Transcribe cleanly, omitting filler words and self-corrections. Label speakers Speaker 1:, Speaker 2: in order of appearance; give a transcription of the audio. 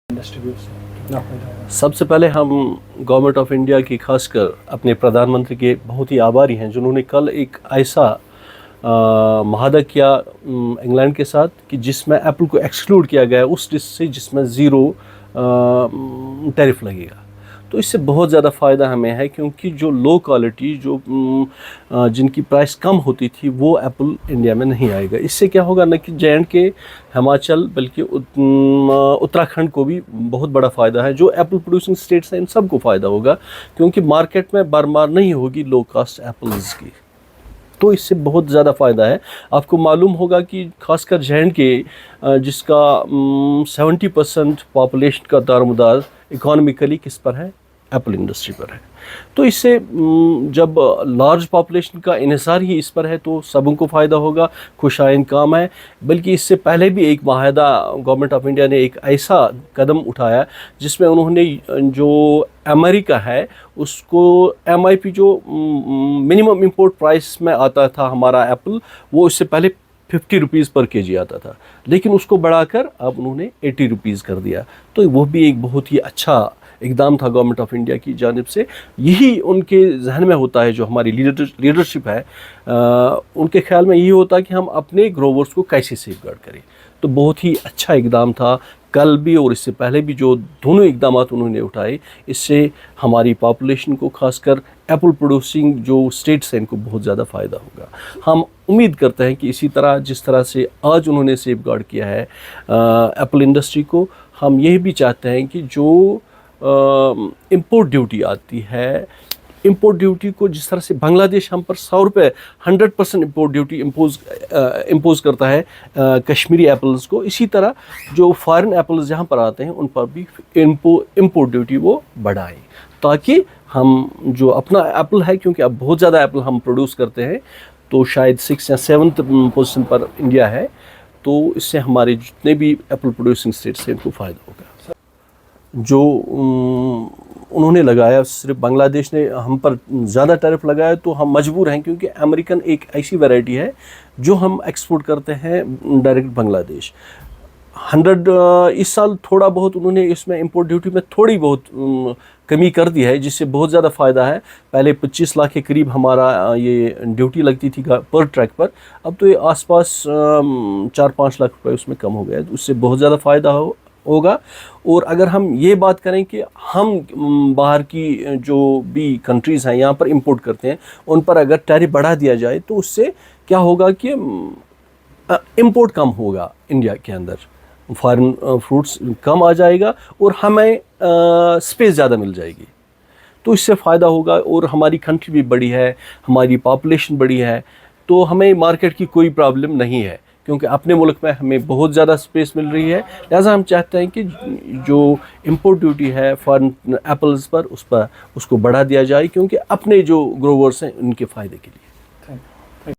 Speaker 1: Industry से कितना फायदा होगा?
Speaker 2: सबसे पहले हम गवर्नमेंट ऑफ इंडिया की खासकर अपने प्रधानमंत्री के बहुत ही आभारी हैं जिन्होंने कल एक ऐसा माहदा किया इंग्लैंड के साथ कि जिसमें एप्पल को एक्सक्लूड किया गया उस डिश से जिसमें ज़ीरो टैरिफ लगेगा। तो इससे बहुत ज़्यादा फ़ायदा हमें है क्योंकि जो लो क्वालिटी जो जिनकी प्राइस कम होती थी वो एप्पल इंडिया में नहीं आएगा। इससे क्या होगा न कि J&K हिमाचल बल्कि उत्तराखंड को भी बहुत बड़ा फ़ायदा है। जो एप्पल प्रोड्यूसिंग स्टेट्स हैं इन सबको फ़ायदा होगा क्योंकि मार्केट में भरमार नहीं होगी लो कास्ट एप्पल्स की। तो इससे बहुत ज़्यादा फ़ायदा है। आपको मालूम होगा कि खासकर J&K जिसका 70% पॉपुलेशन का दारोमदार इकोनॉमिकली किस पर है, एप्पल इंडस्ट्री पर है। तो इससे जब लार्ज पॉपुलेशन का इन्हिसार ही इस पर है तो सबों को फ़ायदा होगा, खुशाइन काम है। बल्कि इससे पहले भी एक माहदा गवर्नमेंट ऑफ इंडिया ने एक ऐसा कदम उठाया जिसमें उन्होंने जो अमेरिका है उसको MIP जो मिनिमम इंपोर्ट प्राइस में आता था हमारा एप्पल, वो इससे पहले 50 रुपीज़ पर केजी आता था, लेकिन उसको बढ़ाकर अब उन्होंने 80 रुपीज़ कर दिया। तो वो भी एक बहुत ही अच्छा इक़दाम था गवर्नमेंट ऑफ इंडिया की जानिब से। यही उनके जहन में होता है, जो हमारी लीडरशिप है उनके ख्याल में यही होता है कि हम अपने ग्रोवर्स को कैसे सेफगार्ड करें। तो बहुत ही अच्छा इक़दाम था कल भी और इससे पहले भी जो दोनों इक़दाम उन्होंने उठाए, इससे हमारी पॉपुलेशन को खासकर एप्पल प्रोड्यूसिंग जो स्टेट्स हैं इनको बहुत ज़्यादा फ़ायदा होगा। हम उम्मीद करते हैं कि इसी तरह जिस तरह से आज उन्होंने सेफगार्ड किया है एप्पल इंडस्ट्री को, हम यही भी चाहते हैं कि जो इंपोर्ट ड्यूटी आती है, इंपोर्ट ड्यूटी को जिस तरह से बांग्लादेश हम पर 100 रुपये 100% इंपोर्ट ड्यूटी इम्पोज़ करता है कश्मीरी एप्पल्स को, इसी तरह जो फॉरेन एप्पल्स जहाँ पर आते हैं उन पर भी इंपोर्ट ड्यूटी वो बढ़ाए, ताकि हम जो अपना एप्पल है, क्योंकि अब बहुत ज़्यादा एप्पल हम प्रोड्यूस करते हैं, तो शायद 6 या 7th पोजीशन पर इंडिया है, तो इससे हमारे जितने भी एप्पल प्रोड्यूसिंग स्टेट्स हैं इनको फ़ायदा होगा। जो उन्होंने लगाया, सिर्फ बांग्लादेश ने हम पर ज़्यादा टैरिफ लगाया तो हम मजबूर हैं, क्योंकि अमेरिकन एक ऐसी वैरायटी है जो हम एक्सपोर्ट करते हैं डायरेक्ट बांग्लादेश। 100 इस साल थोड़ा बहुत उन्होंने इसमें इंपोर्ट ड्यूटी में थोड़ी बहुत कमी कर दी है, जिससे बहुत ज़्यादा फ़ायदा है। पहले 25 लाख के करीब हमारा ये ड्यूटी लगती थी पर ट्रक पर, अब तो ये आसपास 4-5 लाख रुपए उसमें कम हो गया, उससे बहुत ज़्यादा फ़ायदा होगा। और अगर हम ये बात करें कि हम बाहर की जो भी कंट्रीज़ हैं यहाँ पर इंपोर्ट करते हैं, उन पर अगर टैरिफ बढ़ा दिया जाए तो उससे क्या होगा कि इंपोर्ट कम होगा इंडिया के अंदर, फॉरेन फ्रूट्स कम आ जाएगा और हमें स्पेस ज़्यादा मिल जाएगी, तो इससे फ़ायदा होगा। और हमारी कंट्री भी बड़ी है, हमारी पॉपुलेशन बड़ी है, तो हमें मार्केट की कोई प्रॉब्लम नहीं है, क्योंकि अपने मुल्क में हमें बहुत ज़्यादा स्पेस मिल रही है। लिहाजा हम चाहते हैं कि जो इंपोर्ट ड्यूटी है फॉरेन एप्पल्स पर, उसको बढ़ा दिया जाए, क्योंकि अपने जो ग्रोवर्स हैं उनके फ़ायदे के लिए।